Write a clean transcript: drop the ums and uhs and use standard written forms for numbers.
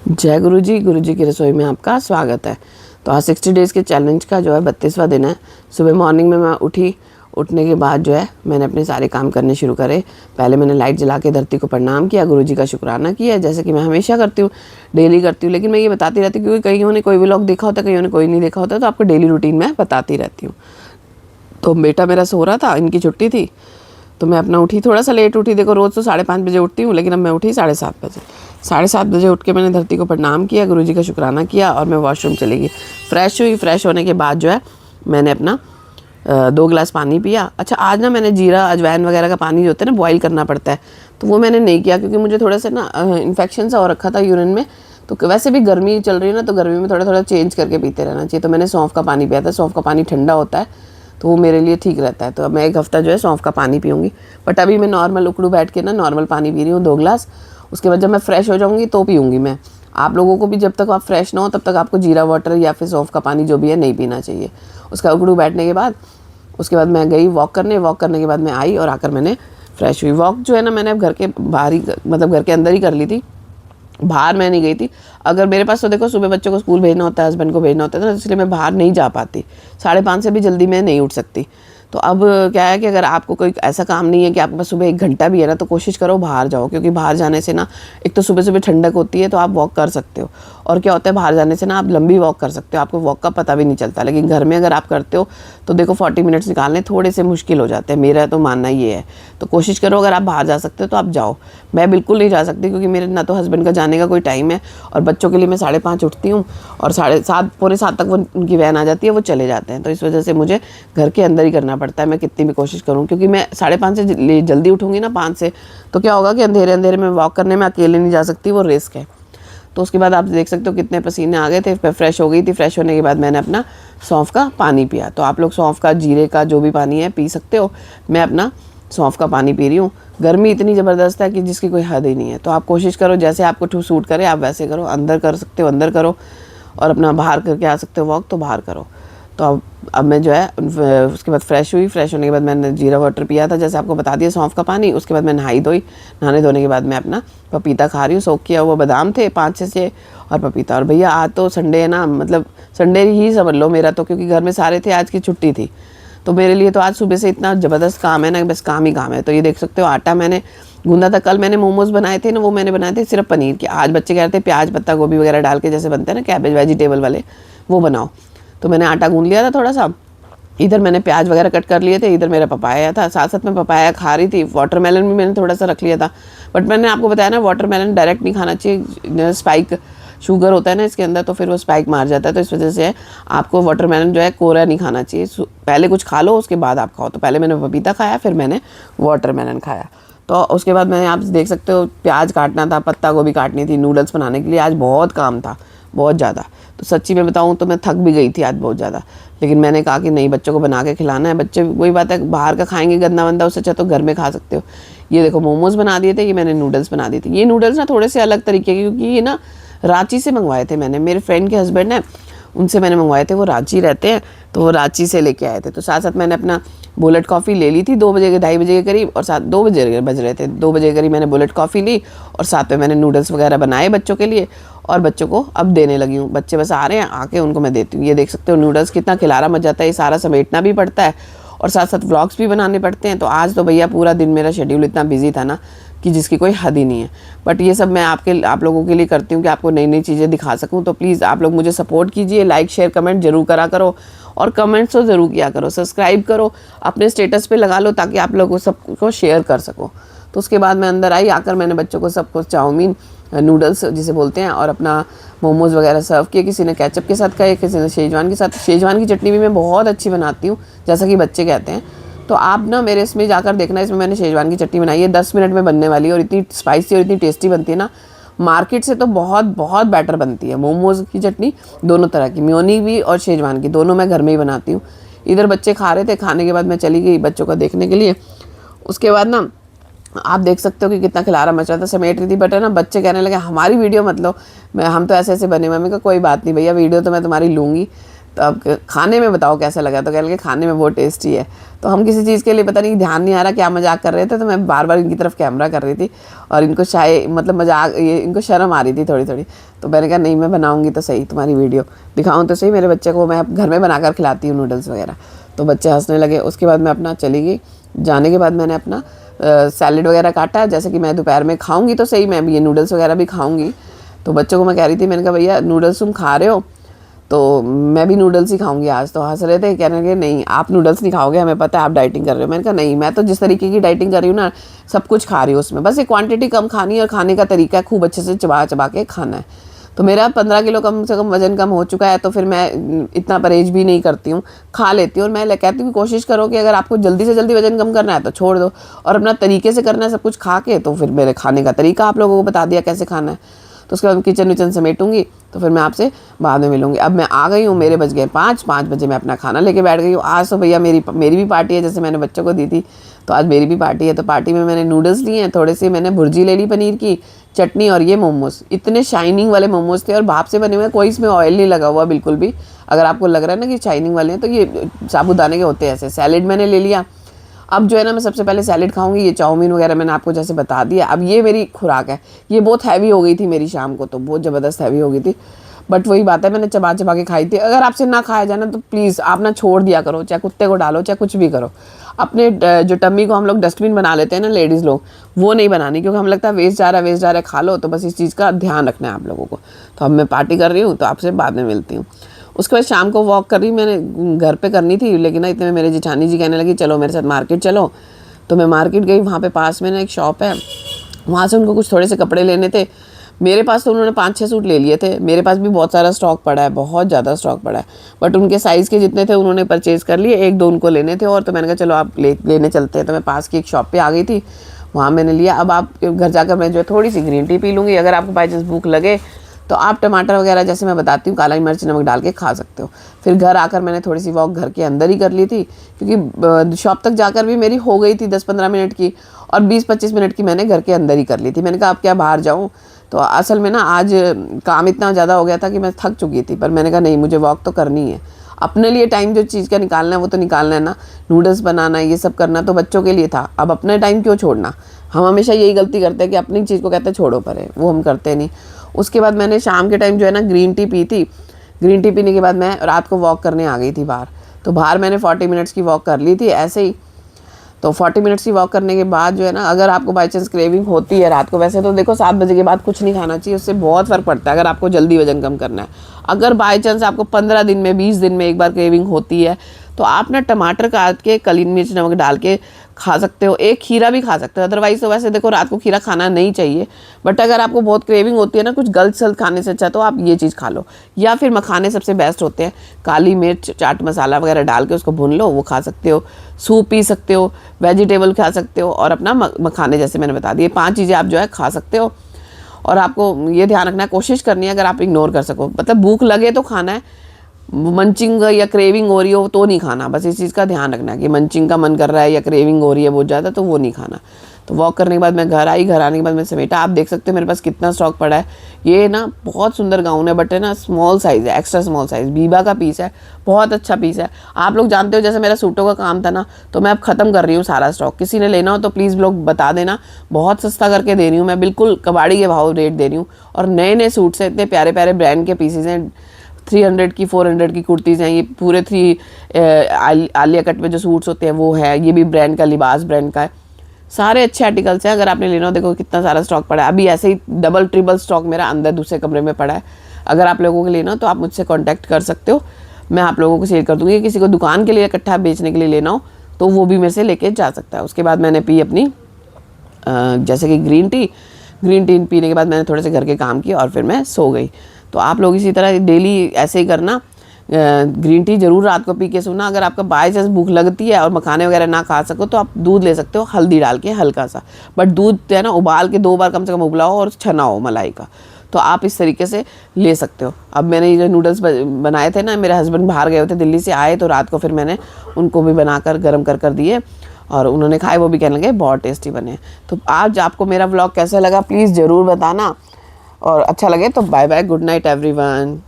जय गुरु जी की रसोई में आपका स्वागत है। तो आज 60 डेज़ के चैलेंज का जो है 32वां दिन है। सुबह मॉर्निंग में मैं उठने के बाद जो है मैंने अपने सारे काम करने शुरू करे। पहले मैंने लाइट जला के धरती को प्रणाम किया, गुरु जी का शुक्राना किया, जैसे कि मैं हमेशा करती हूँ, डेली करती हूँ। लेकिन मैं ये बताती रहती हूँ क्योंकि कईयों ने कोई व्लॉग देखा होता है, कईयों ने कोई नहीं देखा होता, तो आपको डेली रूटीन में बताती रहती हूँ। तो बेटा मेरा सो रहा था, इनकी छुट्टी थी, तो मैं अपना उठी, थोड़ा सा लेट उठी। देखो रोज़ तो 5:30 बजे उठती हूँ, लेकिन अब मैं उठी 7:30 बजे। 7:30 बजे उठ के मैंने धरती को प्रणाम किया, गुरुजी का शुक्राना किया और मैं वॉशरूम चली गई। फ्रेश हुई। फ्रेश होने के बाद जो है मैंने अपना 2 गिलास पानी पिया। अच्छा, आज ना मैंने जीरा अजवाइन वगैरह का पानी जो होता है ना बॉईल करना पड़ता है, तो वो मैंने नहीं किया क्योंकि मुझे थोड़ा सा ना इन्फेक्शन सा हो रखा था यूरिन में। तो वैसे भी गर्मी चल रही है ना, तो गर्मी में थोड़ा थोड़ा चेंज करके पीते रहना चाहिए। तो मैंने सौंफ का पानी पिया था। सौंफ का पानी ठंडा होता है, तो वो मेरे लिए ठीक रहता है। तो अब मैं 1 हफ्ता जो है सौंफ का पानी पीऊँगी। बट अभी मैं नॉर्मल उकड़ू बैठ के ना नॉर्मल पानी पी रही हूँ 2 गिलास। उसके बाद जब मैं फ्रेश हो जाऊँगी तो पीऊँगी मैं। आप लोगों को भी जब तक आप फ्रेश ना हो तब तक आपको जीरा वाटर या फिर सौंफ का पानी जो भी है नहीं पीना चाहिए। उसका उकड़ू बैठने के बाद उसके बाद मैं गई वॉक करने के बाद मैं आई और आकर मैंने फ्रेश हुई। वॉक जो है ना मैंने अब घर के बाहर ही, मतलब घर के अंदर ही कर ली थी, बाहर मैं नहीं गई थी। अगर मेरे पास तो देखो सुबह बच्चों को स्कूल भेजना होता है, हस्बैंड को भेजना होता है, तो इसलिए मैं बाहर नहीं जा पाती। 5:30 से भी जल्दी मैं नहीं उठ सकती। तो अब क्या है कि अगर आपको कोई ऐसा काम नहीं है कि आपके पास सुबह 1 घंटा भी है ना, तो कोशिश करो बाहर जाओ, क्योंकि बाहर जाने से ना एक तो सुबह सुबह ठंडक होती है, तो आप वॉक कर सकते हो। और क्या होता है, बाहर जाने से ना आप लंबी वॉक कर सकते हो, आपको वॉक का पता भी नहीं चलता। लेकिन घर में अगर आप करते हो तो देखो 40 मिनट्स निकालने थोड़े से मुश्किल हो जाते हैं, मेरा तो मानना ये है। तो कोशिश करो अगर आप बाहर जा सकते हो तो आप जाओ। मैं बिल्कुल नहीं जा सकती क्योंकि मेरे ना तो हस्बैंड का जाने का कोई टाइम है, और बच्चों के लिए मैं 5:30 उठती हूँ और 7:30 पौने 7 तक वो उनकी वैन आ जाती है, वो चले जाते हैं। तो इस वजह से मुझे घर के अंदर ही करना पड़ता है, मैं कितनी भी कोशिश करूँ। क्योंकि मैं 5:30 से जल्दी उठूँगी ना 5 से, तो क्या होगा कि अंधेरे अंधेरे में वॉक करने में अकेले नहीं जा सकती, वो रिस्क है। तो उसके बाद आप देख सकते हो कितने पसीने आ गए थे। मैं फ्रेश हो गई थी। फ्रेश होने के बाद मैंने अपना सौंफ का पानी पिया। तो आप लोग सौंफ का, जीरे का जो भी पानी है पी सकते हो। मैं अपना सौंफ का पानी पी रही हूँ। गर्मी इतनी ज़बरदस्त है कि जिसकी कोई हद ही नहीं है। तो आप कोशिश करो जैसे आपको सूट करे आप वैसे करो। अंदर कर सकते हो अंदर करो, और अपना बाहर करके आ सकते हो वॉक तो बाहर करो। तो अब मैं जो है उसके बाद फ्रेश हुई। फ्रेश होने के बाद मैंने जीरा वाटर पिया था, जैसे आपको बता दिया, सौंफ का पानी। उसके बाद मैं नहाई धोई। नहाने धोने के बाद मैं अपना पपीता खा रही हूँ। सोख किया हुआ बादाम थे 5-6 और पपीता। और भैया आज तो संडे है ना, मतलब संडे ही समझ लो मेरा तो, क्योंकि घर में सारे थे, आज की छुट्टी थी। तो मेरे लिए तो आज सुबह से इतना ज़बरदस्त काम है ना, बस काम ही काम है। तो ये देख सकते हो आटा मैंने गूंदा था। कल मैंने मोमोज बनाए थे ना, वो मैंने बनाए थे सिर्फ पनीर के। आज बच्चे कह रहे थे प्याज पत्ता गोभी वगैरह डाल के जैसे बनते हैं ना कैबेज वेजिटेबल वाले, वो बनाओ। तो मैंने आटा गूंद लिया था थोड़ा सा। इधर मैंने प्याज वगैरह कट कर लिए थे, इधर मेरा पपाया था, साथ साथ में पपाया खा रही थी। वाटरमेलन भी मैंने थोड़ा सा रख लिया था। बट मैंने आपको बताया ना वाटरमेलन डायरेक्ट नहीं खाना चाहिए, स्पाइक शुगर होता है ना इसके अंदर, तो फिर वो स्पाइक मार जाता है। तो इस वजह से आपको वाटरमेलन जो है कोरा नहीं खाना चाहिए। पहले कुछ खा लो उसके बाद आप खाओ। तो पहले मैंने पपीता खाया, फिर मैंने वाटरमेलन खाया। तो उसके बाद मैंने, आप देख सकते हो, प्याज काटना था, पत्ता गोभी काटनी थी नूडल्स बनाने के लिए। आज बहुत काम था, बहुत ज़्यादा। तो सच्ची में बताऊँ तो मैं थक भी गई थी आज बहुत ज़्यादा। लेकिन मैंने कहा कि नहीं, बच्चों को बना के खिलाना है। बच्चे वही बात है, बाहर का खाएंगे गंदा वंदा, उससे अच्छा तो घर में खा सकते हो। ये देखो मोमोज बना दिए थे, ये मैंने नूडल्स बना दिए थे। ये नूडल्स ना थोड़े से अलग तरीके के, क्योंकि ये ना रांची से मंगवाए थे मैंने। मेरे फ्रेंड के हस्बैंड हैं, उनसे मैंने मंगवाए थे। वो रांची रहते हैं, तो वो रांची से लेके आए थे। तो साथ साथ मैंने अपना बुलेट कॉफ़ी ले ली थी 2 बजे के, 2:30 बजे के करीब, और 2 बजे बज रहे थे, 2 बजे के करीब मैंने बुलेट कॉफ़ी ली। और साथ में मैंने नूडल्स वगैरह बनाए बच्चों के लिए, और बच्चों को अब देने लगी हूँ। बच्चे बस आ रहे हैं, आके उनको मैं देती हूँ। ये देख सकते हो नूडल्स कितना खिलारा मच जाता है। ये सारा समेटना भी पड़ता है और साथ साथ व्लॉग्स भी बनाने पड़ते हैं। तो आज तो भैया पूरा दिन मेरा शेड्यूल इतना बिजी था ना कि जिसकी कोई हद ही नहीं है। बट ये सब मैं आप लोगों के लिए करती हूँ कि आपको नई नई चीज़ें दिखा सकूँ। तो प्लीज़ आप लोग मुझे सपोर्ट कीजिए, लाइक शेयर कमेंट जरूर करा करो, और कमेंट्स तो ज़रूर किया करो, सब्सक्राइब करो, अपने स्टेटस पे लगा लो ताकि आप लोगों सबको शेयर कर सको। तो उसके बाद मैं अंदर आई, आकर मैंने बच्चों को सबको चाउमीन, नूडल्स जिसे बोलते हैं, और अपना मोमोज़ वगैरह सर्व किए। किसी ने केचप के साथ खाए, किसी ने शेजवान के साथ। शेजवान की चटनी भी मैं बहुत अच्छी बनाती हूँ, जैसा कि बच्चे कहते हैं। तो आप ना मेरे इसमें जाकर देखना, इसमें मैंने शेजवान की चटनी बनाई है, 10 मिनट में बनने वाली है, और इतनी स्पाइसी और इतनी टेस्टी बनती है ना, मार्केट से तो बहुत बहुत बेटर बनती है। मोमोज़ की चटनी दोनों तरह की, मेयोनी भी और शेजवान की, दोनों मैं घर में ही बनाती हूँ। इधर बच्चे खा रहे थे, खाने के बाद मैं चली गई बच्चों को देखने के लिए। उसके बाद ना आप देख सकते हो कि कितना खिलारा मच रहा था, समेट रही थी। बट है ना, बच्चे कहने लगे हमारी वीडियो मत लो, हम तो ऐसे ऐसे बने। मम्मी का कोई बात नहीं भैया, वीडियो तो मैं तुम्हारी लूँगी, तो अब खाने में बताओ कैसा लगा, तो कह लगे खाने में बहुत टेस्टी है। तो हम किसी चीज़ के लिए पता नहीं ध्यान नहीं आ रहा क्या मजाक कर रहे थे, तो मैं बार बार इनकी तरफ कैमरा कर रही थी और इनको शायद मतलब मजाक, ये इनको शर्म आ रही थी थोड़ी थोड़ी। तो मैंने कहा नहीं, मैं बनाऊँगी तो सही, तुम्हारी वीडियो दिखाऊँ तो सही, मेरे बच्चे को मैं घर में बनाकर खिलाती हूँ नूडल्स वगैरह। तो बच्चे हंसने लगे। उसके बाद मैं अपना चली गई। जाने के बाद मैंने अपना सैलेड वगैरह काटा, जैसे कि मैं दोपहर में खाऊंगी तो सही, मैं ये नूडल्स वगैरह भी खाऊंगी। तो बच्चों को मैं कह रही थी, मैंने कहा भैया नूडल्स तुम खा रहे हो तो मैं भी नूडल्स ही खाऊंगी आज। तो हंस रहे थे, कहने लगे नहीं आप नूडल्स नहीं खाओगे, हमें पता है आप डाइटिंग कर रहे हो। मैंने कहा नहीं, मैं तो जिस तरीके की डाइटिंग कर रही हूँ ना, सब कुछ खा रही हूँ उसमें, बस एक क्वांटिटी कम खानी है और खाने का तरीका है खूब अच्छे से चबा चबा के खाना है। तो मेरा 15 किलो कम से कम वजन कम हो चुका है, तो फिर मैं इतना परहेज भी नहीं करती हूँ, खा लेती हूँ। और मैं कहती हूँ कोशिश करो कि अगर आपको जल्दी से जल्दी वजन कम करना है तो छोड़ दो, और अपना तरीके से करना है सब कुछ खा के। तो फिर मेरे खाने का तरीका आप लोगों को बता दिया कैसे खाना है। तो उसके बाद किचन विचन समेटूंगी, तो फिर मैं आपसे बाद में मिलूंगी। अब मैं आ गई हूँ, मेरे बज गए 5 बजे मैं अपना खाना लेके बैठ गई हूँ। आज तो भैया मेरी भी पार्टी है, जैसे मैंने बच्चों को दी थी, तो आज मेरी भी पार्टी है। तो पार्टी में मैंने नूडल्स लिए हैं, थोड़े से मैंने भुर्जी ले ली पनीर की, चटनी, और ये मोमोज। इतने शाइनिंग वाले मोमोज थे और भाप से बने हुए, कोई इसमें ऑयल नहीं लगा हुआ बिल्कुल भी। अगर आपको लग रहा है ना कि शाइनिंग वाले हैं, तो ये साबूदाने के होते हैं ऐसे। सैलेड मैंने ले लिया। अब जो है ना, मैं सबसे पहले सैलेड खाऊंगी। ये चाउमीन वगैरह मैंने आपको जैसे बता दिया। अब ये मेरी खुराक है। ये बहुत हैवी हो गई थी मेरी शाम को, तो बहुत ज़बरदस्त हैवी हो गई थी, बट वही बात है, मैंने चबा चबा के खाई थी। अगर आपसे ना खाया जाए ना, तो प्लीज़ आप ना छोड़ दिया करो, चाहे कुत्ते को डालो, चाहे कुछ भी करो। अपने जो टम्मी को हम लोग डस्टबिन बना लेते हैं ना लेडीज़ लोग, वो नहीं बनानी, क्योंकि हमें लगता है वेस्ट जा रहा है, खा लो। तो बस इस चीज़ का ध्यान रखना है आप लोगों को। तो अब मैं पार्टी कर रही हूँ, तो आपसे बाद में मिलती हूँ। उसके बाद शाम को वॉक कर रही, मैंने घर पे करनी थी, लेकिन ना इतने में मेरे जेठानी जी कहने लगी चलो मेरे साथ मार्केट चलो। तो मैं मार्केट गई। वहाँ पे पास में ना एक शॉप है, वहाँ से उनको कुछ थोड़े से कपड़े लेने थे। मेरे पास तो उन्होंने 5-6 सूट ले लिए थे। मेरे पास भी बहुत सारा स्टॉक पड़ा है, बहुत ज़्यादा स्टॉक पड़ा है, बट उनके साइज़ के जितने थे उन्होंने परचेज़ कर लिए। 1-2 उनको लेने थे और, तो मैंने कहा चलो आप लेने चलते हैं। तो मैं पास की एक शॉप पे आ गई थी, वहाँ मैंने लिया। अब आप घर जाकर मैं जो है थोड़ी सी ग्रीन टी पी लूँगी। अगर आपको बाई चांस भूख लगे तो आप टमाटर वगैरह जैसे मैं बताती हूँ काली मिर्च नमक डाल के खा सकते हो। फिर घर आकर मैंने थोड़ी सी वॉक घर के अंदर ही कर ली थी, क्योंकि शॉप तक जाकर भी मेरी हो गई थी 10-15 मिनट की, और 20-25 मिनट की मैंने घर के अंदर ही कर ली थी। मैंने कहा अब क्या बाहर जाऊँ। तो असल में ना आज काम इतना ज़्यादा हो गया था कि मैं थक चुकी थी, पर मैंने कहा नहीं, मुझे वॉक तो करनी है। अपने लिए टाइम जो चीज़ का निकालना है वो तो निकालना है ना। नूडल्स बनाना, ये सब करना तो बच्चों के लिए था, अब अपना टाइम क्यों छोड़ना। हम हमेशा यही गलती करते हैं कि अपनी चीज़ को कहते हैं छोड़ो परे, वो हम करते नहीं। उसके बाद मैंने शाम के टाइम जो है ना ग्रीन टी पी थी। ग्रीन टी पीने के बाद मैं रात को वॉक करने आ गई थी बाहर। तो बाहर मैंने 40 मिनट्स की वॉक कर ली थी ऐसे ही। तो 40 मिनट्स की वॉक करने के बाद जो है ना, अगर आपको बाई चांस क्रेविंग होती है रात को, वैसे तो देखो 7 बजे के बाद कुछ नहीं खाना चाहिए, उससे बहुत फ़र्क पड़ता है अगर आपको जल्दी वजन कम करना है। अगर बाई चांस आपको 15 दिन में 20 दिन में एक बार क्रेविंग होती है, तो आप ना टमाटर काट के काली मिर्च नमक डाल के खा सकते हो। एक खीरा भी खा सकते हो। अदरवाइज तो वैसे देखो रात को खीरा खाना नहीं चाहिए, बट अगर आपको बहुत क्रेविंग होती है ना कुछ गलत सलत खाने से अच्छा, तो आप ये चीज़ खा लो। या फिर मखाने सबसे बेस्ट होते हैं, काली मिर्च चाट मसाला वगैरह डाल के उसको भून लो, वो खा सकते हो। सूप पी सकते हो, वेजिटेबल खा सकते हो, और अपना मखाने जैसे मैंने बता दिए 5 चीज़ें आप जो है खा सकते हो। और आपको ये ध्यान रखना है, कोशिश करनी है अगर आप इग्नोर कर सको, मतलब भूख लगे तो खाना है, मंचिंग या क्रेविंग हो रही हो तो नहीं खाना। बस इस चीज़ का ध्यान रखना कि मंचिंग का मन कर रहा है या क्रेविंग हो रही है बहुत ज़्यादा, तो वो नहीं खाना। तो वॉक करने के बाद मैं घर आई। घर आने के बाद मैं समेटा। आप देख सकते हो मेरे पास कितना स्टॉक पड़ा है। ये ना बहुत सुंदर गाउन है, बट है ना स्मॉल साइज़ है, एक्स्ट्रा स्मॉल साइज़, बीबा का पीस है, बहुत अच्छा पीस है। आप लोग जानते हो जैसे मेरा सूटों का काम था ना, तो मैं अब ख़त्म कर रही हूँ सारा स्टॉक। किसी ने लेना हो तो प्लीज़ लोग बता देना, बहुत सस्ता करके दे रही हूँ मैं, बिल्कुल कबाड़ी के भाव रेट दे रही हूँ। और नए नए सूट्स हैं, इतने प्यारे प्यारे ब्रांड के पीसेज हैं। 300 की 400 की कुर्तीज़ हैं, ये पूरे 3 आलिया कट में जो सूट्स होते हैं वो है। ये भी ब्रांड का, लिबास ब्रांड का है। सारे अच्छे आर्टिकल्स हैं, अगर आपने लेना हो। देखो कितना सारा स्टॉक पड़ा है। अभी ऐसे ही डबल ट्रिपल स्टॉक मेरा अंदर दूसरे कमरे में पड़ा है। अगर आप लोगों को लेना हो तो आप मुझसे कांटेक्ट कर सकते हो, मैं आप लोगों को शेयर कर दूँगी। किसी को दुकान के लिए इकट्ठा बेचने के लिए लेना हो तो वो भी मेरे से लेके जा सकता है। उसके बाद मैंने पी अपनी जैसे कि ग्रीन टी पीने के बाद मैंने थोड़े से घर के काम किए और फिर मैं सो गई। तो आप लोग इसी तरह डेली ऐसे ही करना। ग्रीन टी ज़रूर रात को पी के सोना। अगर आपका बाई चांस भूख लगती है और मखाने वगैरह ना खा सको तो आप दूध ले सकते हो, हल्दी डाल के हल्का सा, बट दूध है ना उबाल के 2 बार कम से कम उबलाओ और छना हो मलाई का। तो आप इस तरीके से ले सकते हो। अब मैंने ये जो नूडल्स बनाए थे ना, मेरे हस्बैंड बाहर गए थे, दिल्ली से आए, तो रात को फिर मैंने उनको भी बनाकर गर्म कर दिए और उन्होंने खाए। वो भी कहने लगे बहुत टेस्टी बने। तो आज आपको मेरा व्लॉग कैसा लगा प्लीज़ ज़रूर बताना, और अच्छा लगे तो bye bye, good night everyone.